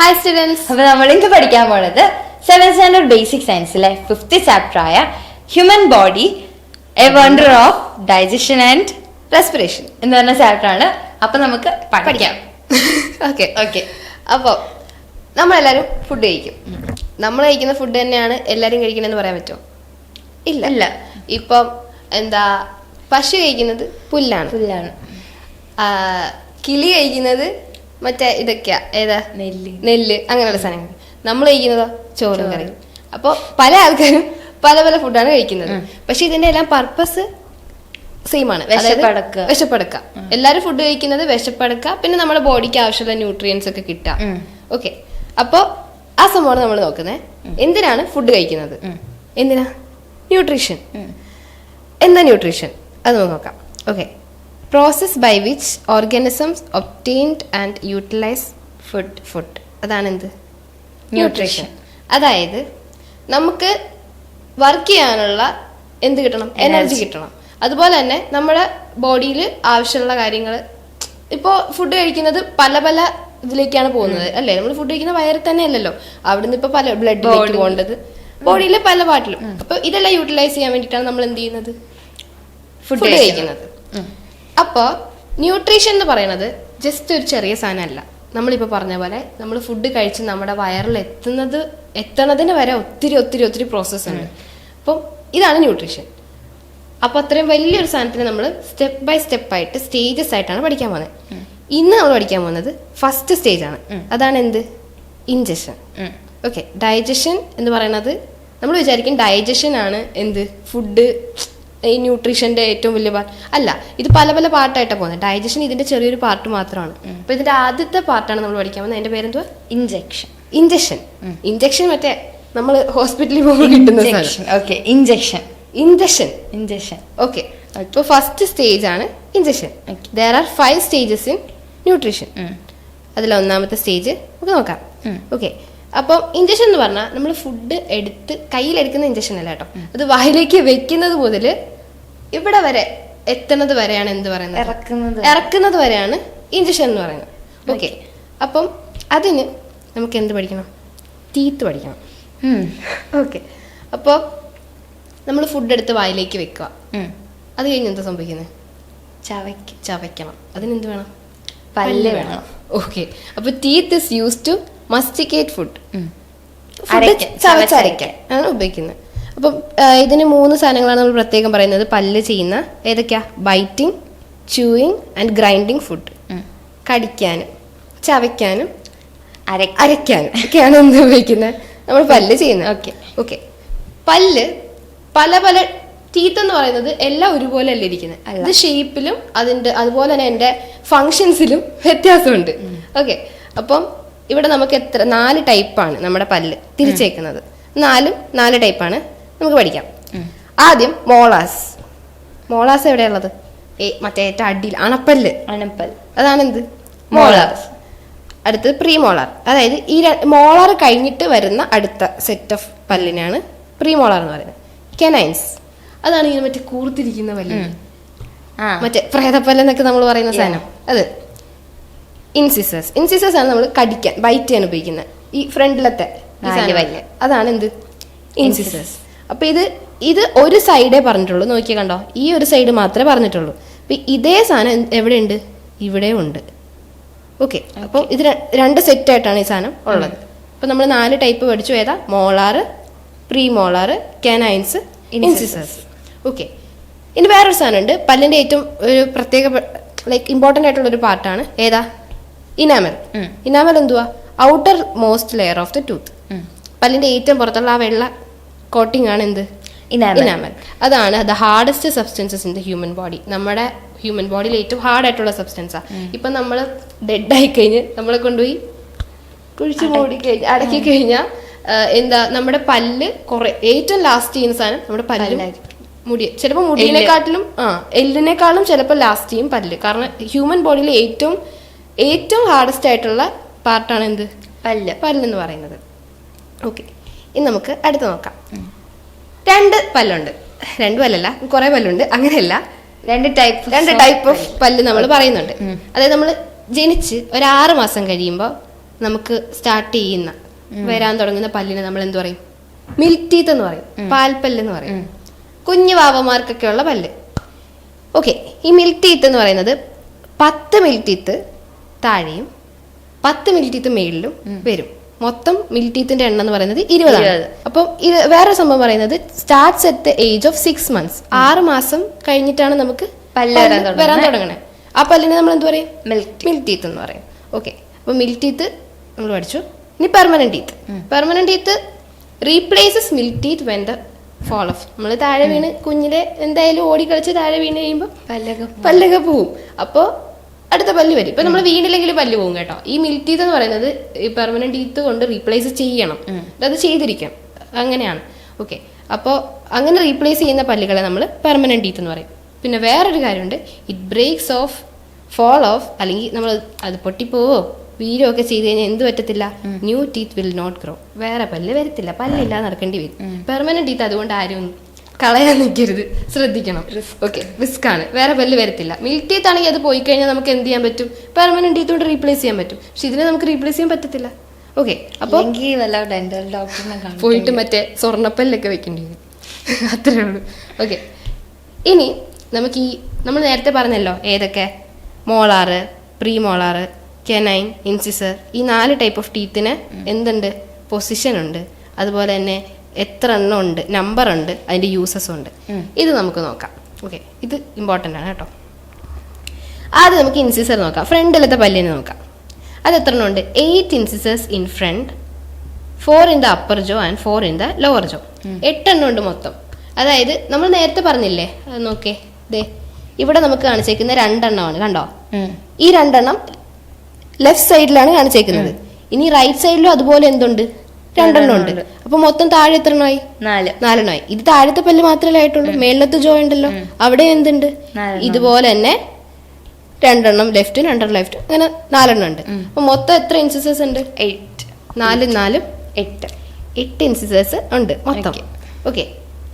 Hi students, അപ്പോൾ നമ്മൾ ഇന്ന് പഠിക്കാൻ പോണത് 7th സ്റ്റാൻഡേർഡ് ബേസിക് സയൻസിലെ 5th ചാപ്റ്റർ ആയ human body a wonder of digestion and respiration എന്ന് പറഞ്ഞ ചാപ്റ്റർ ആണ്. അപ്പൊ നമുക്ക് പഠിക്കാം. Okay okay. അപ്പോൾ നമ്മളെല്ലാവരും ഫുഡ് കഴിക്കും. നമ്മൾ കഴിക്കുന്ന ഫുഡ് തന്നെയാണ് എല്ലാവരും കഴിക്കണമെന്ന് പറയാൻ പറ്റുമോ? ഇല്ല ഇല്ല. ഇപ്പം എന്താ, പശു കഴിക്കുന്നത് പുല്ലാണ്, കിളി കഴിക്കുന്നത് മറ്റേ ഇതൊക്കെയാ, ഏതാ, നെല്ല് അങ്ങനെയുള്ള സാധനങ്ങൾ. നമ്മൾ കഴിക്കുന്നതോ ചോറും കറിയും. അപ്പോൾ പല ആൾക്കാരും പല പല ഫുഡാണ് കഴിക്കുന്നത്. പക്ഷെ ഇതിന്റെ എല്ലാം പർപ്പസ് സെയിം ആണ്, വിശപ്പടക്കുക. എല്ലാരും ഫുഡ് കഴിക്കുന്നത് വിശപ്പടക്കുക, പിന്നെ നമ്മുടെ ബോഡിക്ക് ആവശ്യമുള്ള ന്യൂട്രിയൻസ് ഒക്കെ കിട്ടുക. ഓക്കെ, അപ്പോ ആ സംഭവമാണ് നമ്മൾ നോക്കുന്നത്. എന്തിനാണ് ഫുഡ് കഴിക്കുന്നത്? എന്തിനാ? ന്യൂട്രീഷൻ. എന്താ ന്യൂട്രീഷൻ? അത് നമുക്ക് നോക്കാം. Okay, process by which organisms obtained and utilize food. അതാണ് എന്ത്? ന്യൂട്രീഷൻ. അതായത് നമുക്ക് വർക്ക് ചെയ്യാനുള്ള എന്ത് കിട്ടണം? എനർജി കിട്ടണം. അതുപോലെ തന്നെ നമ്മുടെ ബോഡിയിൽ ആവശ്യമുള്ള കാര്യങ്ങൾ. ഇപ്പോൾ ഫുഡ് കഴിക്കുന്നത് പല പല ഇതിലേക്കാണ് പോകുന്നത്, അല്ലേ? നമ്മൾ ഫുഡ് കഴിക്കുന്ന വയറിൽ തന്നെ അല്ലല്ലോ, അവിടുന്ന് ഇപ്പൊ പല ബ്ലഡിലേക്ക് പോകേണ്ടത്, ബോഡിയിലെ പല പാർട്ടിലും. അപ്പൊ ഇതെല്ലാം യൂട്ടിലൈസ് ചെയ്യാൻ വേണ്ടിയിട്ടാണ് നമ്മൾ എന്ത് ചെയ്യുന്നത്? ഫുഡ് കഴിക്കുന്നത്. അപ്പോൾ ന്യൂട്രീഷൻ എന്ന് പറയുന്നത് ജസ്റ്റ് ഒരു ചെറിയ സാധനമല്ല. നമ്മളിപ്പോൾ പറഞ്ഞ പോലെ നമ്മൾ ഫുഡ് കഴിച്ച് നമ്മുടെ വയറിൽ എത്തണതിന് വരെ ഒത്തിരി ഒത്തിരി ഒത്തിരി പ്രോസസ്സ് ഉണ്ട്. അപ്പം ഇതാണ് ന്യൂട്രീഷൻ. അപ്പോൾ അത്രയും വലിയൊരു സാധനത്തിന് നമ്മൾ സ്റ്റെപ്പ് ബൈ സ്റ്റെപ്പ് ആയിട്ട് സ്റ്റേജസ് ആയിട്ടാണ് പഠിക്കാൻ പോകുന്നത്. ഇന്ന് നമ്മൾ പഠിക്കാൻ പോകുന്നത് ഫസ്റ്റ് സ്റ്റേജ് ആണ്. അതാണ് എന്ത്? ഇൻജഷൻ. ഓക്കെ, ഡൈജഷൻ എന്ന് പറയുന്നത് നമ്മൾ വിചാരിക്കും ഡൈജഷൻ ആണ് എന്ത്, ഫുഡ് ഈ ന്യൂട്രീഷന്റെ ഏറ്റവും വലിയ പാർട്ട്. അല്ല, ഇത് പല പല പാർട്ടായിട്ടാണ് പോകുന്നത്. ഡൈജഷൻ ഇതിന്റെ ചെറിയൊരു പാർട്ട് മാത്രമാണ്. അപ്പൊ ഇതിന്റെ ആദ്യത്തെ പാർട്ടാണ് നമ്മൾ പഠിക്കാൻ പോകുന്നത്. അതിന്റെ പേരെന്തുവാ? ഇഞ്ചക്ഷൻ. മറ്റേ നമ്മൾ ഹോസ്പിറ്റലിൽ പോകുമ്പോൾ കിട്ടുന്ന ഇഞ്ചക്ഷൻ. ഓക്കെ, ഇപ്പൊ ഫസ്റ്റ് സ്റ്റേജ് ആണ് injection. There are 5 stages in nutrition. അതിൽ ഒന്നാമത്തെ സ്റ്റേജ് നമുക്ക് നോക്കാം. ഓക്കെ, അപ്പം ഇഞ്ചക്ഷൻ എന്ന് പറഞ്ഞാൽ നമ്മൾ ഫുഡ് എടുത്ത് കയ്യിലെടുക്കുന്ന ഇഞ്ചക്ഷൻ അല്ല കേട്ടോ. അത് വായിലേക്ക് വെക്കുന്നത് മുതൽ ഇവിടെ വരെ എത്തുന്നത് വരെയാണ് എന്ത് പറയുന്നത്? ഇറക്കുന്നത് വരെയാണ് ഇഞ്ചക്ഷൻ എന്ന് പറയുന്നത്. ഓക്കെ, അപ്പം അതിന് നമുക്ക് എന്ത് പഠിക്കണം? ടീത്ത് പഠിക്കണം. ഓക്കെ, അപ്പോൾ നമ്മൾ ഫുഡ് എടുത്ത് വായിലേക്ക് വെക്കുക. അത് കഴിഞ്ഞ് എന്താ സംഭവിക്കുന്നത്? ചവയ്ക്കണം. അതിനെന്ത് വേണം? പല്ല് വേണം. ഓക്കെ, അപ്പൊ teeth is use to masticate food ചവച്ചരയ്ക്കാൻ ആണ് ഉപയോഗിക്കുന്നത്. അപ്പം ഇതിന് 3 സാധനങ്ങളാണ് നമ്മൾ പ്രത്യേകം പറയുന്നത്. പല്ല് ചെയ്യുന്ന ഏതൊക്കെയാ? Biting, chewing and grinding food. കടിക്കാനും ചവയ്ക്കാനും അരയ്ക്കാനും ഒക്കെയാണ് എന്ത് ഉപയോഗിക്കുന്നത്? നമ്മൾ പല്ല് ചെയ്യുന്നത്. ഓക്കെ, പല്ല് പല പല ടീത്ത് എന്ന് പറയുന്നത് എല്ലാം ഒരുപോലെ അല്ല ഇരിക്കുന്നത്. അത് ഷേപ്പിലും അതിന്റെ അതുപോലെ തന്നെ എൻ്റെ ഫങ്ഷൻസിലും വ്യത്യാസമുണ്ട്. ഓക്കെ, അപ്പം ഇവിടെ നമുക്ക് 4 ടൈപ്പാണ് നമ്മുടെ പല്ല് തിരിച്ചേക്കുന്നത്. 4 ടൈപ്പാണ് നമുക്ക് പഠിക്കാം. ആദ്യം മോളാസ് എവിടെയുള്ളത്? മറ്റേ ഏറ്റവും അടിയിൽ അണപ്പല്ല്. അതാണ് എന്ത്? മോളാസ്. അടുത്തത് പ്രീ മോളാർ. അതായത് ഈ മോളാർ കഴിഞ്ഞിട്ട് വരുന്ന അടുത്ത സെറ്റ് ഓഫ് പല്ലിനാണ് പ്രീ മോളാർ എന്ന് പറയുന്നത്. കെനൈൻസ്, അതാണ് ഇങ്ങനെ മറ്റേ കൂർത്തിരിക്കുന്ന പല്ല്, മറ്റേ പ്രേതപ്പല്ലെന്നൊക്കെ നമ്മൾ പറയുന്ന സാധനം. അത് ഇൻസിസേഴ്സ് ആണ് നമ്മൾ കടിക്കാൻ, ബൈറ്റ് ചെയ്യാൻ ഉപയോഗിക്കുന്നത്. ഈ ഫ്രണ്ടിലത്തെ അതാണ് എന്ത്? ഇൻസിസേഴ്സ്. അപ്പൊ ഇത് ഒരു സൈഡേ പറഞ്ഞിട്ടുള്ളൂ. നോക്കിയാൽ കണ്ടോ, ഈ ഒരു സൈഡ് മാത്രമേ പറഞ്ഞിട്ടുള്ളൂ. അപ്പൊ ഇതേ സാധനം എവിടെയുണ്ട്? ഇവിടെ ഉണ്ട്. ഓക്കെ, അപ്പം ഇത് 2 സെറ്റ് ആയിട്ടാണ് ഈ സാധനം ഉള്ളത്. അപ്പൊ നമ്മൾ 4 ടൈപ്പ് പഠിച്ചു. ഏതാ? Molar, pre molar, കെനൈൻസ്, incisors. Okay, ഇനി വേറൊരു സാധനം ഉണ്ട്. പല്ലിന്റെ ഏറ്റവും ഒരു പ്രത്യേക ഇമ്പോർട്ടൻ്റ് ആയിട്ടുള്ള ഒരു പാർട്ടാണ്. ഏതാ? ഇനാമൽ എന്തുവാ? Outer most layer of the tooth. പല്ലിന്റെ ഏറ്റവും പുറത്തുള്ള ആ വെള്ള കോട്ടിംഗ് ആണ് എന്ത്? ഇനാമൽ. അതാണ് the hardest substances in the human body. നമ്മുടെ ഹ്യൂമൻ ബോഡിയിൽ ഏറ്റവും ഹാർഡ് ആയിട്ടുള്ള സബ്സ്റ്റൻസാ. ഇപ്പൊ നമ്മൾ ഡെഡ് ആയി കഴിഞ്ഞ് നമ്മളെ കൊണ്ടുപോയി കുഴിച്ച് അടക്കി കഴിഞ്ഞാൽ എന്താ, നമ്മുടെ പല്ല് ഏറ്റവും ലാസ്റ്റ് ചെയ്യുന്ന സാധനം നമ്മുടെ പല്ല്, മുടി. ചിലപ്പോൾ മുടിയിനെക്കാട്ടിലും എല്ലിനെക്കാളും ചിലപ്പോൾ ലാസ്റ്റ് ചെയ്യും പല്ല്. കാരണം ഹ്യൂമൻ ബോഡിയിൽ ഏറ്റവും ഹാർഡസ്റ്റ് ആയിട്ടുള്ള പാർട്ടാണ് എന്ത്? പല്ലെന്ന് പറയുന്നത്. ഓക്കെ, ഇനി നമുക്ക് അടുത്ത് നോക്കാം. 2 പല്ലുണ്ട്. 2 പല്ലല്ല, കുറെ പല്ലുണ്ട്. അങ്ങനെയല്ല, 2 ടൈപ്പ് ഓഫ് പല്ല് നമ്മൾ പറയുന്നുണ്ട്. അതായത് നമ്മൾ ജനിച്ച് ഒരു 6 മാസം കഴിയുമ്പോൾ നമുക്ക് സ്റ്റാർട്ട് ചെയ്യുന്ന വരാൻ തുടങ്ങുന്ന പല്ലിനെ നമ്മൾ എന്ത് പറയും? മിൽക്ക് ടീത്ത് എന്ന് പറയും, പാൽപ്പല്ല് എന്ന് പറയും. കുഞ്ഞു വാവമാർക്കൊക്കെ ഉള്ള പല്ല്. ഓക്കെ, ഈ മിൽക്ക് ടീത്ത് എന്ന് പറയുന്നത് 10 മിൽക്ക് ടീത്ത് താഴെയും 10 മിൽക്ക് ടീത്ത് മേളിലും വരും. മൊത്തം മിൽക്ക് ടീത്തിന്റെ എണ്ണം എന്ന് പറയുന്നത് 20. അപ്പം ഇത് വേറെ സംഭവം പറയുന്നത് starts at the age of 6 months. 6 മാസം കഴിഞ്ഞിട്ടാണ് നമുക്ക് പല്ല് വരാൻ തുടങ്ങണേ. ആ പല്ലിനെ നമ്മൾ എന്ത് പറയും? മിൽക്ക് ടീത്ത് എന്ന് പറയും. ഓക്കെ, അപ്പൊ മിൽക്ക് ടീത്ത് നമ്മൾ പഠിച്ചു. ഇനി permanent teeth. Permanent teeth replaces milk teeth when they fall off. നമ്മൾ താഴെ വീണ് കുഞ്ഞിലെ എന്തായാലും ഓടിക്കളിച്ച് താഴെ വീണ് കഴിയുമ്പോൾ പല്ലൊക്കെ പോവും. അപ്പോൾ അടുത്ത പല്ല് വരും. ഇപ്പൊ നമ്മൾ വീണില്ലെങ്കിൽ പല്ല് പോകും കേട്ടോ. ഈ മിൽക്ക് ടീത്ത് എന്ന് പറയുന്നത് ഈ പെർമനന്റ് ടീത്ത് കൊണ്ട് റീപ്ലേസ് ചെയ്യണം, അത് ചെയ്തിരിക്കാം, അങ്ങനെയാണ്. ഓക്കെ, അപ്പോൾ അങ്ങനെ റീപ്ലേസ് ചെയ്യുന്ന പല്ലുകളെ നമ്മൾ പെർമനന്റ് ടീത്ത് എന്ന് പറയും. പിന്നെ വേറൊരു കാര്യമുണ്ട്, it breaks off, fall off, അല്ലെങ്കിൽ നമ്മൾ അത് പൊട്ടിപ്പോവോ വീരോ ഒക്കെ ചെയ്ത് കഴിഞ്ഞാൽ എന്ത് പറ്റത്തില്ല? New teeth will not grow. വേറെ പല്ല് വരത്തില്ല, പല്ലില്ലാതെ നടക്കേണ്ടി വരും. പെർമനന്റ് ടീത്ത് അതുകൊണ്ട് ആരും കളയാൻ നിൽക്കരുത്, ശ്രദ്ധിക്കണം. ഓക്കെ, റിസ്ക് ആണ്, വേറെ പല്ല് വരത്തില്ല. മിൽക്ക് ടീത്ത് ആണെങ്കിൽ അത് പോയി കഴിഞ്ഞാൽ നമുക്ക് എന്ത് ചെയ്യാൻ പറ്റും? പെർമനന്റ് ടീത്ത് കൊണ്ട് റീപ്ലേസ് ചെയ്യാൻ പറ്റും. പക്ഷെ ഇതിനെ നമുക്ക് റീപ്ലേസ് ചെയ്യാൻ പറ്റത്തില്ല. ഓക്കെ, അപ്പോൾ ഡെന്റൽ ഡോക്ടറിനെ പോയിട്ട് മറ്റേ സ്വർണ്ണപ്പല്ലൊക്കെ വെക്കേണ്ടി വരും. അത്രേ ഉള്ളൂ. ഓക്കെ, ഇനി നമുക്ക് നമ്മൾ നേരത്തെ പറഞ്ഞല്ലോ ഏതൊക്കെ? Molar, pre molar, canine, incisor. ഈ 4 ടൈപ്പ് ഓഫ് ടീത്തിന് എന്തുണ്ട്? പൊസിഷൻ ഉണ്ട്, അതുപോലെ തന്നെ എത്ര എണ്ണം ഉണ്ട്, നമ്പർ ഉണ്ട്, അതിന്റെ യൂസസ് ഉണ്ട്. ഇത് നമുക്ക് നോക്കാം. ഓക്കെ, ഇത് ഇമ്പോർട്ടൻ്റ് ആണ് കേട്ടോ. ആദ്യം നമുക്ക് ഇൻസിസർ നോക്കാം. ഫ്രണ്ടിലത്തെ പല്ലിനെ നോക്കാം. അത് എത്ര എണ്ണം ഉണ്ട്? 8 incisors in front, 4 in the upper jaw and 4 in the lower jaw. 8 എണ്ണം ഉണ്ട് മൊത്തം. അതായത് നമ്മൾ നേരത്തെ പറഞ്ഞില്ലേ, അത് നോക്കേ, ദേ ഇവിടെ നമുക്ക് കാണിച്ചേക്കുന്ന 2 എണ്ണമാണ്, കണ്ടോ? ഈ 2 എണ്ണം ലെഫ്റ്റ് സൈഡിലാണ് കാണിച്ചേക്കുന്നത്. ഇനി റൈറ്റ് സൈഡിലും അതുപോലെ എന്തുണ്ട്? 2 എണ്ണം ഉണ്ട്. അപ്പൊ മൊത്തം താഴെ എത്ര എണ്ണമായി? 4 എണ്ണമായി. ഇത് താഴത്തെ പല്ല് മാത്രമേ ആയിട്ടുള്ളൂ, മേളത്തെ ജോ ഉണ്ടല്ലോ, അവിടെ എന്തുണ്ട്? ഇതുപോലെ തന്നെ 2 എണ്ണം ലെഫ്റ്റ്, 2 എണ്ണം ലെഫ്റ്റ്, അങ്ങനെ 4 എണ്ണം ഉണ്ട്. അപ്പൊ മൊത്തം എത്ര ഇൻസിസേഴ്സ് ഉണ്ട്? 8. 4 4 8 ഇൻസിസേഴ്സ് ഉണ്ട് മൊത്തം. ഓക്കെ,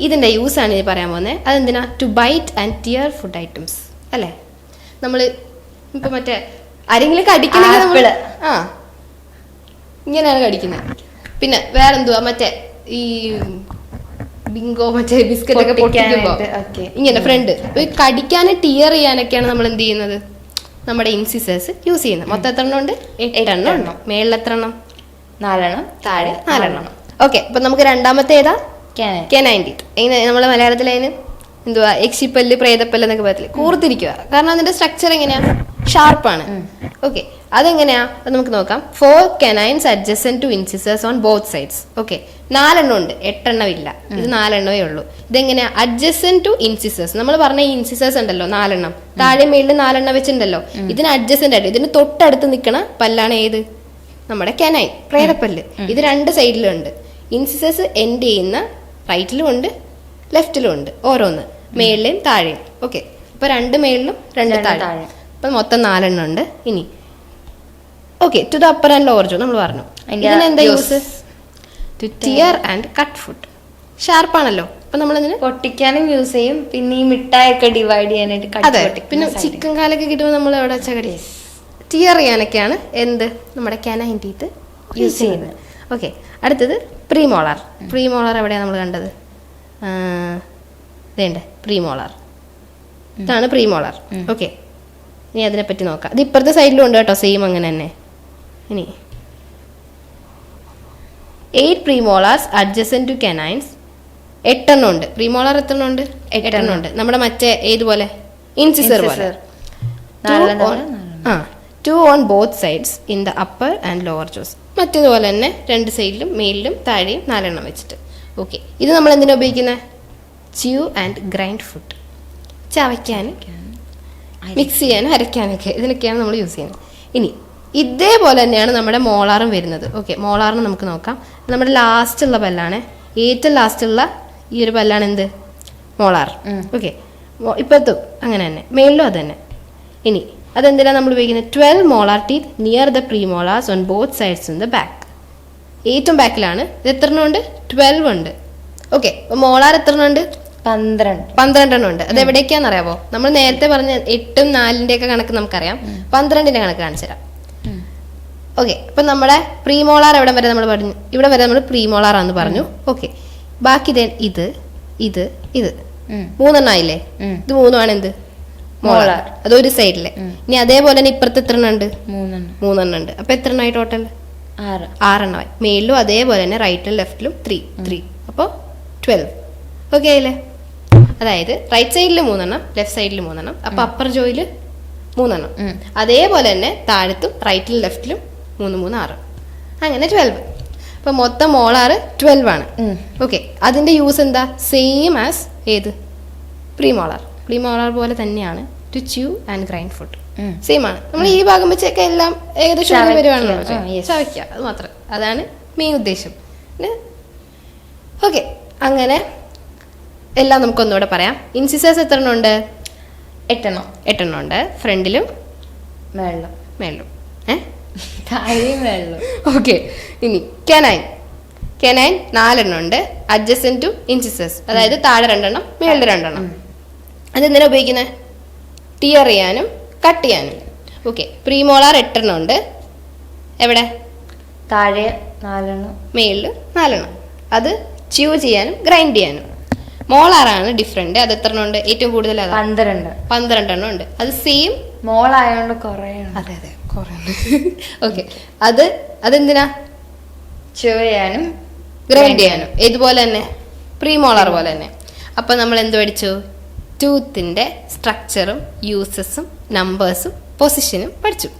ഇതിന്റെ യൂസ് ആണ് ഇത് പറയാൻ പോകുന്നത്. അതെന്തിനാ? To bite and tear food items അല്ലേ? നമ്മള് ഇപ്പൊ മറ്റേ ആരെങ്കിലും കടിക്കണമെങ്കിൽ ഇങ്ങനെയാണ് കടിക്കുന്നത്. പിന്നെ വേറെന്തുവാ, മറ്റേ ഈ ബിങ്കോ മറ്റേ ബിസ്ക്കറ്റ് ഒക്കെ പൊട്ടിക്കുമ്പോ ഇങ്ങനെ ഫ്രണ്ട് കടിക്കാനും ടിയർ ചെയ്യാനൊക്കെയാണ് നമ്മൾ എന്ത് ചെയ്യുന്നത്? നമ്മുടെ ഇൻസിസേഴ്സ് യൂസ് ചെയ്യുന്നത്. മൊത്തം എത്ര എണ്ണം ഉണ്ട്? 8 എണ്ണം ഉണ്ട്. മേളിൽ എത്ര എണ്ണം? 4 എണ്ണം, താഴെ 4 എണ്ണം. ഓക്കെ, അപ്പൊ നമുക്ക് രണ്ടാമത്തെ ഏതാ? Canine teeth. എങ്ങനെ നമ്മളെ മലയാളത്തിൽ അതിന് എന്തുവാ? യക്ഷിപ്പല്ല്, പ്രേതപ്പല്ല് എന്നൊക്കെ പറയത്തില്ലേ? കൂർത്തിരിക്കുക. കാരണം അതിന്റെ സ്ട്രക്ചർ എങ്ങനെയാ? ഷാർപ്പാണ്. ഓക്കെ, അതെങ്ങനെയാ? അത് നമുക്ക് നോക്കാം. 4 canines adjacent to incisors on both sides. Okay, 4 എണ്ണം ഉണ്ട്, 8 എണ്ണം ഇല്ല. ഇത് 4 എണ്ണമേ ഉള്ളൂ. ഇതെങ്ങനെയാ? adjacent to incisors. നമ്മൾ പറഞ്ഞ ഈ ഇൻസിസേഴ്സ് ഉണ്ടല്ലോ 4 എണ്ണം, താഴെ മേളിൽ 4 എണ്ണം വെച്ചിട്ടുണ്ടല്ലോ, ഇതിന് അഡ്ജസന്റ് ആയിട്ട്, ഇതിന് തൊട്ടടുത്ത് നിൽക്കണ പല്ലാണ് ഏത്? നമ്മുടെ കെനൈൻ, പ്രേതപ്പല്ല്. ഇത് 2 സൈഡിലും ഉണ്ട്. ഇൻസിസേഴ്സ് എൻഡ് ചെയ്യുന്ന റൈറ്റിലും ഉണ്ട്, ലെഫ്റ്റിലും ഉണ്ട്, ഓരോന്ന്, മേളിലും താഴെയും. ഓക്കെ, അപ്പൊ 2 മേളിലും 2 താഴെ, അപ്പൊ മൊത്തം 4 എണ്ണം ഉണ്ട്. ഇനി okay, to the upper and lower jaw നമ്മൾ പറഞ്ഞു. ഇതിനെന്താ use? To tear and cut food. ഷാർപ്പാണല്ലോ, അപ്പൊ നമ്മളതിന് പൊട്ടിക്കാനും യൂസ് ചെയ്യും. പിന്നെ ഈ മിഠായൊക്കെ ഡിവൈഡ് ചെയ്യാനായിട്ട്. അതെ, പിന്നെ ചിക്കൻ കാലൊക്കെ കിട്ടുമ്പോൾ നമ്മൾ എവിടെ വെച്ചാൽ കടി ടിയർ ചെയ്യാനൊക്കെയാണ് എന്ത്? നമ്മുടെ കെനൈൻ ടീത്ത് യൂസ് ചെയ്യുന്നത്. ഓക്കെ, അടുത്തത് പ്രീമോളാർ. പ്രീമോളാർ എവിടെയാണ് നമ്മൾ കണ്ടത്? വേണ്ട, പ്രീമോളാർ. ഇതാണ് പ്രീമോളാർ. ഓക്കെ, ഇനി അതിനെപ്പറ്റി നോക്കാം. ഇത് ഇപ്പുറത്തെ സൈഡിലും ഉണ്ട് കേട്ടോ, സെയിം അങ്ങനെ തന്നെ. ഇനി 8 പ്രീമോളാർസ് അഡ്ജസന്റ് ടു കെനൈൻസ്. 8 എണ്ണം ഉണ്ട്. പ്രീമോളാർ എത്ര എണ്ണം ഉണ്ട്? 8 എണ്ണം ഉണ്ട്. നമ്മുടെ മറ്റേ ഏതുപോലെ? ഇൻസിസർ പോലെ. 2 on both sides in the upper and lower jaws. മറ്റേതുപോലെ തന്നെ 2 സൈഡിലും മേലിലും താഴെയും 4 എണ്ണം വെച്ചിട്ട്. ഓക്കെ, ഇത് നമ്മൾ എന്തിനാ ഉപയോഗിക്കുന്നത്? Chew and grind food. ചവയ്ക്കാനും മിക്സ് ചെയ്യാനും അരയ്ക്കാനൊക്കെ, ഇതിനൊക്കെയാണ് നമ്മൾ യൂസ് ചെയ്യുന്നത്. ഇനി ഇതേപോലെ തന്നെയാണ് നമ്മുടെ മോളാറും വരുന്നത്. ഓക്കെ, മോളാറിന് നമുക്ക് നോക്കാം. നമ്മുടെ ലാസ്റ്റുള്ള പല്ലാണ്, ഏറ്റവും ലാസ്റ്റുള്ള ഈ ഒരു പല്ലാണ് എന്ത്? മോളാർ. ഓക്കെ, ഇപ്പോഴത്തെ അങ്ങനെ തന്നെ, മേളിലും അത് തന്നെ. ഇനി അതെന്തിനാണ് നമ്മൾ ഉപയോഗിക്കുന്നത്? 12 molar teeth near the premolars on both sides in the back. ഏറ്റവും ബാക്കിലാണ്. ഇത് എത്ര എണ്ണം ഉണ്ട്? 12 ഉണ്ട്. ഓക്കെ, അപ്പൊ മോളാർ എത്ര എണ്ണം ഉണ്ട്? 12 എണ്ണം ഉണ്ട്. അത് എവിടേക്കാന്ന് അറിയാവോ? നമ്മൾ നേരത്തെ പറഞ്ഞ 8ഉം 4ന്റെ ഒക്കെ കണക്ക് നമുക്കറിയാം. 12ന്റെ കണക്ക് കാണിച്ചു തരാം. ഓക്കെ, അപ്പൊ നമ്മുടെ പ്രീമോളാർ എവിടെ വരെ നമ്മൾ പറഞ്ഞു? ഇവിടെ വരെ നമ്മൾ പ്രീമോളാർ ആണെന്ന് പറഞ്ഞു. ഓക്കെ, ബാക്കി ഇത് ഇത് ഇത് മൂന്നെണ്ണായില്ലേ? ഇത് മൂന്നുമാണ് എന്ത്? മോളാർ. അതൊരു സൈഡിലെ. ഇനി അതേപോലെ തന്നെ ഇപ്പുറത്ത് എത്ര എണ്ണം ഉണ്ട്? മൂന്നെണ്ണം ഉണ്ട്. അപ്പൊ എത്ര എണ്ണമായി ടോട്ടൽ? 6 മേളിലും അതേപോലെ തന്നെ റൈറ്റിലും ലെഫ്റ്റിലും 3 അപ്പൊ 12. ഓക്കെ ആയില്ലേ? അതായത് റൈറ്റ് സൈഡിൽ 3 ലെഫ്റ്റ് സൈഡിൽ 3 അപ്പൊ അപ്പർ ജോയില് 3 അതേപോലെ തന്നെ താഴത്തും റൈറ്റിലും ലെഫ്റ്റിലും 3 3 6 അങ്ങനെ 12. അപ്പൊ മൊത്തം മോളാർ 12 ആണ്. ഓക്കെ, അതിന്റെ യൂസ് എന്താ? സെയിം ആസ് ഏത്? പ്രീമോളാർ പോലെ തന്നെയാണ് to chew and grind food. Same ആണ്. നമ്മൾ ഈ ഭാഗം വെച്ചൊക്കെ എല്ലാം ഏകദേശം വരുവാണല്ലോ, ചവയ്ക്കുക, അത് മാത്രം. അതാണ് മെയിൻ ഉദ്ദേശം. ഓക്കെ, അങ്ങനെ എല്ലാം നമുക്കൊന്നുകൂടെ പറയാം. ഇൻസിസേഴ്സ് എത്ര എണ്ണം ഉണ്ട്? 8 ഉണ്ട്. ഫ്രണ്ടിലും മേളിലും. ഓക്കെ, ഇനി കെനൈൻ 4 ഉണ്ട്. അഡ്ജസന്റ് ടു ഇൻസിസേഴ്സ്, അതായത് താഴെ 2 മേളിൽ 2. അതെന്തിനാ ഉപയോഗിക്കുന്നത്? ടിയർ ചെയ്യാനും കട്ട് ചെയ്യാനും. ഓക്കെ, പ്രീമോളാർ 8 ഉണ്ട്. എവിടെ? താഴെ 4 മേളിൽ 4. അത് ച്യൂ ചെയ്യാനും ഗ്രൈൻഡ് ചെയ്യാനും. മോളാറാണ് ഡിഫറെന്റ്. അത് എത്ര ഉണ്ട്? ഏറ്റവും കൂടുതൽ 12 ഉണ്ട്. അത് സെയിം മോളായോണ്ട് കുറേ. അതെ കുറേ. ഓക്കെ, അതെന്തിനാ? ച്യൂ ചെയ്യാനും ഗ്രൈൻഡ് ചെയ്യാനും. ഇതുപോലെ തന്നെ പ്രീമോളാർ പോലെ തന്നെ. അപ്പൊ നമ്മൾ എന്ത് പഠിച്ചു? ടൂത്തിന്റെ സ്ട്രക്ചറും യൂസസും നമ്പേഴ്സും പൊസിഷനും പഠിച്ചു.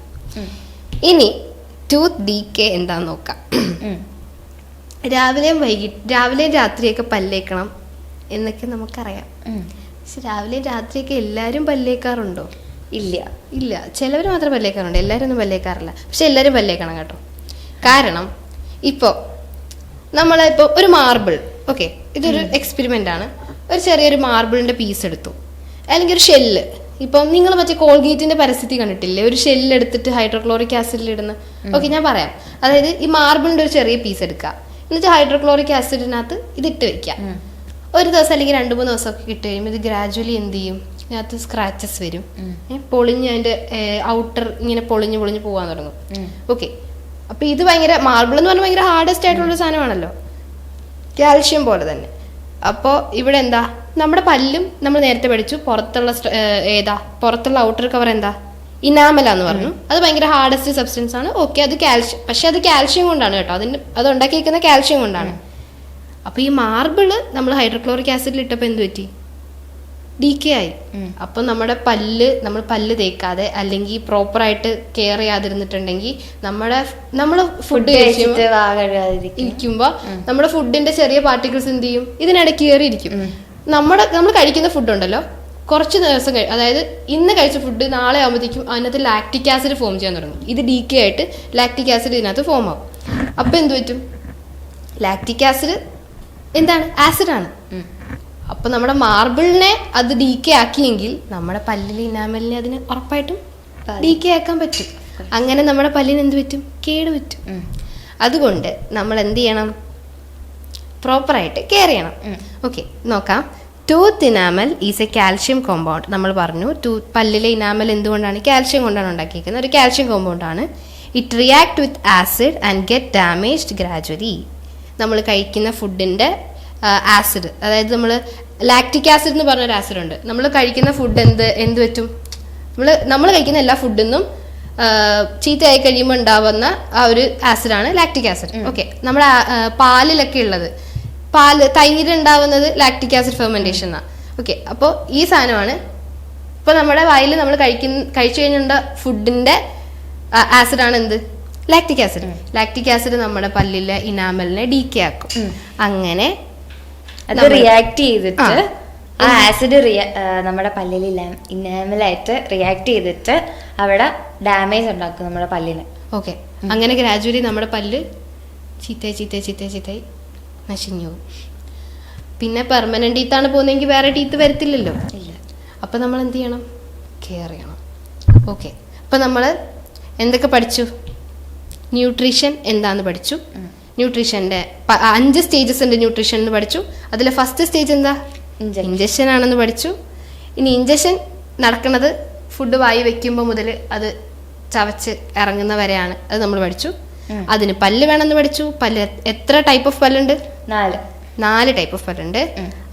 ഇനി ടൂത്ത് ഡീകേ എന്താന്ന് നോക്കാം. രാവിലെയും രാത്രിയൊക്കെ പല്ലേക്കണം എന്നൊക്കെ നമുക്കറിയാം. പക്ഷെ രാവിലെയും രാത്രിയൊക്കെ എല്ലാവരും പല്ലേക്കാറുണ്ടോ? ഇല്ല. ചിലവർ മാത്രം പല്ലേക്കാറുണ്ട്, എല്ലാവരും ഒന്നും പല്ലേക്കാറില്ല. പക്ഷെ എല്ലാവരും പല്ലേക്കണം കേട്ടോ. കാരണം ഇപ്പോൾ നമ്മളിപ്പോൾ ഒരു മാർബിൾ, ഓക്കെ, ഇതൊരു എക്സ്പെരിമെൻ്റ് ആണ്. ഒരു ചെറിയൊരു മാർബിളിൻ്റെ പീസ് എടുത്തു, അല്ലെങ്കിൽ ഒരു ഷെല്ല്. ഇപ്പം നിങ്ങൾ മറ്റേ കോൾഗേറ്റിന്റെ പരസ്യത്തിൽ കണ്ടിട്ടില്ലേ, ഒരു ഷെല്ല് എടുത്തിട്ട് ഹൈഡ്രോക്ലോറിക് ആസിഡിൽ ഇടുന്ന? ഓക്കെ, ഞാൻ പറയാം. അതായത് ഈ മാർബിളിന്റെ ഒരു ചെറിയ പീസ് എടുക്കുക, എന്നിട്ട് ഹൈഡ്രോക്ലോറിക് ആസിഡിനകത്ത് ഇതിട്ട് വെക്കാം. ഒരു ദിവസം അല്ലെങ്കിൽ 2-3 ദിവസമൊക്കെ ഇട്ട് കഴിയുമ്പോൾ ഇത് ഗ്രാജുവലി എന്ത് ചെയ്യും? ഇതിനകത്ത് സ്ക്രാച്ചസ് വരും, പൊളിഞ്ഞ് അതിന്റെ ഔട്ടർ ഇങ്ങനെ പൊളിഞ്ഞ് പോകാൻ തുടങ്ങും. ഓക്കെ, അപ്പൊ ഇത് ഭയങ്കര, മാർബിൾ എന്ന് പറഞ്ഞാൽ ഭയങ്കര ഹാർഡസ്റ്റ് ആയിട്ടുള്ള സാധനമാണല്ലോ, കാൽഷ്യം പോലെ തന്നെ. അപ്പോൾ ഇവിടെ എന്താ? നമ്മുടെ പല്ലും നമ്മൾ നേരത്തെ പഠിച്ചു, പുറത്തുള്ള ഔട്ടർ കവർ എന്താ? ഇനാമലാന്ന് പറഞ്ഞു. അത് ഭയങ്കര ഹാർഡസ്റ്റ് സബ്സ്റ്റൻസ് ആണ്. ഓക്കെ, അത് കാൽഷ്യം, പക്ഷെ അത് കാൽഷ്യം കൊണ്ടാണ് കേട്ടോ. അത് ഉണ്ടാക്കിയിരിക്കുന്ന കാൽഷ്യം കൊണ്ടാണ്. അപ്പൊ ഈ മാർബിള് നമ്മൾ ഹൈഡ്രോക്ലോറിക് ആസിഡിൽ ഇട്ടപ്പോൾ എന്ത് പറ്റി? ഡീക്കേ ആയി. അപ്പൊ നമ്മൾ പല്ല് തേക്കാതെ അല്ലെങ്കിൽ പ്രോപ്പർ ആയിട്ട് കെയർ ചെയ്യാതിരുന്നിട്ടുണ്ടെങ്കിൽ നമ്മള് ഫുഡ് ഇരിക്കുമ്പോ നമ്മുടെ ഫുഡിന്റെ ചെറിയ പാർട്ടിക്കിൾസ് എന്ത് ചെയ്യും? ഇതിനിടയ്ക്ക് കയറിയിരിക്കും. നമ്മൾ കഴിക്കുന്ന ഫുഡ് ഉണ്ടല്ലോ, കുറച്ച് ദിവസം അതായത് ഇന്ന് കഴിച്ച ഫുഡ് നാളെ ആകുമ്പോഴത്തേക്കും അതിനകത്ത് ലാക്റ്റിക് ആസിഡ് ഫോം ചെയ്യാൻ തുടങ്ങും. ഇത് ഡീക്കേ ആയിട്ട് ലാക്റ്റിക് ആസിഡ് ഇതിനകത്ത് ഫോം ആവും. അപ്പൊ എന്ത് പറ്റും? ലാക്റ്റിക് ആസിഡ് എന്താണ്? ആസിഡാണ്. അപ്പൊ നമ്മുടെ മാർബിളിനെ അത് ഡീക്കേ ആക്കിയെങ്കിൽ നമ്മുടെ പല്ലിലെ ഇനാമലിനെ അതിന് ഉറപ്പായിട്ടും ഡീക്കേ ആക്കാൻ പറ്റും. അങ്ങനെ നമ്മുടെ പല്ലിന് എന്ത് പറ്റും? കേട് പറ്റും. അതുകൊണ്ട് നമ്മൾ എന്ത് ചെയ്യണം? പ്രോപ്പറായിട്ട് കെയർ ചെയ്യണം. ഓക്കെ, നോക്കാം. Tooth enamel is A calcium compound. നമ്മൾ പറഞ്ഞു പല്ലിലെ ഇനാമൽ എന്തുകൊണ്ടാണ്? കാൽഷ്യം കൊണ്ടാണ് ഉണ്ടാക്കിയിരിക്കുന്നത്. ഒരു കാൽഷ്യം കോമ്പൗണ്ട് ആണ്. It react with acid and get damaged gradually. നമ്മൾ കഴിക്കുന്ന ഫുഡിന്റെ ആസിഡ്, അതായത് ലാക്റ്റിക് ആസിഡ് എന്ന് പറഞ്ഞൊരു ആസിഡ് ഉണ്ട്. നമ്മൾ കഴിക്കുന്ന ഫുഡ് എന്ത് പറ്റും? നമ്മൾ കഴിക്കുന്ന എല്ലാ ഫുഡിന്നും ചീത്തയായി കഴിയുമ്പോൾ ഉണ്ടാവുന്ന ആ ഒരു ആസിഡാണ് ലാക്റ്റിക് ആസിഡ്. ഓക്കെ, നമ്മുടെ പാലിലൊക്കെ ഉള്ളത്, തൈര് ഉണ്ടാവുന്നത് ലാക്റ്റിക് ആസിഡ് ഫെർമെന്റേഷൻ ആണ്. ഓക്കെ, അപ്പോൾ ഈ സാധനമാണ് ഇപ്പൊ നമ്മുടെ വായിൽ നമ്മൾ കഴിച്ചു കഴിഞ്ഞുള്ള ഫുഡിന്റെ ആസിഡാണ് എന്ത്? Lactic acid. ലാക്റ്റിക് ആസിഡ് നമ്മുടെ പല്ലിലെ ഇനാമലിനെ ഡീക്കേ ആക്കും. അങ്ങനെ അത് റിയാക്ട് ചെയ്തിട്ട് ആ ആസിഡ് നമ്മുടെ പല്ലിൽ ഇനാമലായിട്ട് റിയാക്ട് ചെയ്തിട്ട് അവിടെ ഡാമേജ് ഉണ്ടാക്കും നമ്മുടെ പല്ലിന്. ഓക്കെ, അങ്ങനെ ഗ്രാജുവലി നമ്മുടെ പല്ല് ചീത്തയായി നശിഞ്ഞു പോകും. പിന്നെ പെർമനന്റ് ടീത്താണ് പോകുന്നതെങ്കിൽ വേറെ ടീത്ത് വരത്തില്ലല്ലോ. ഇല്ല. അപ്പൊ നമ്മൾ എന്ത് ചെയ്യണം? കെയർ ചെയ്യണം. ഓക്കെ, അപ്പൊ നമ്മൾ എന്തൊക്കെ പഠിച്ചു? ന്യൂട്രീഷൻ എന്താന്ന് പഠിച്ചു. ന്യൂട്രീഷന്റെ 5 സ്റ്റേജസ് ഉണ്ട് ന്യൂട്രീഷൻ എന്ന് പഠിച്ചു. അതിലെ ഫസ്റ്റ് സ്റ്റേജ് എന്താ? ഇഞ്ചക്ഷൻ ആണെന്ന് പഠിച്ചു. ഇനി ഇഞ്ചക്ഷൻ നടക്കുന്നത് ഫുഡ് വായി വെക്കുമ്പോൾ മുതൽ അത് ചവച്ച് ഇറങ്ങുന്ന വരെയാണ് അത് നമ്മൾ പഠിച്ചു. അതിന് പല്ല് വേണമെന്ന് പഠിച്ചു. പല്ല് എത്ര ടൈപ്പ് ഓഫ് പല്ലുണ്ട്? 4 ടൈപ്പ് ഓഫ് പല്ലുണ്ട്.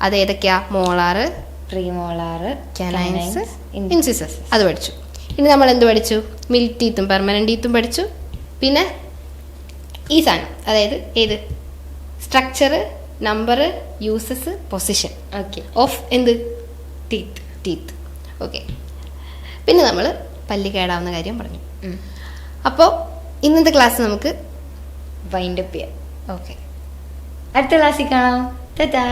അത് ഏതൊക്കെയാ? Molar, premolar, canines, incisors. അത് പഠിച്ചു. ഇനി നമ്മൾ എന്ത് പഠിച്ചു? മിൽക്ക് ടീത്തും പെർമനന്റ് ടീത്തും പഠിച്ചു. പിന്നെ ഈ സാധനം, അതായത് ഏത് structure, number, uses, position of എന്ത് ടീത്ത്. ഓക്കെ. പിന്നെ നമ്മൾ പല്ല് കേടാവുന്ന കാര്യം പറഞ്ഞു. അപ്പോൾ ഇന്നത്തെ ക്ലാസ് നമുക്ക് വൈൻഡപ്പ് ചെയ്യാം. ഓക്കെ. അടുത്ത ക്ലാസ്സിൽ കാണാം. ടാറ്റാ.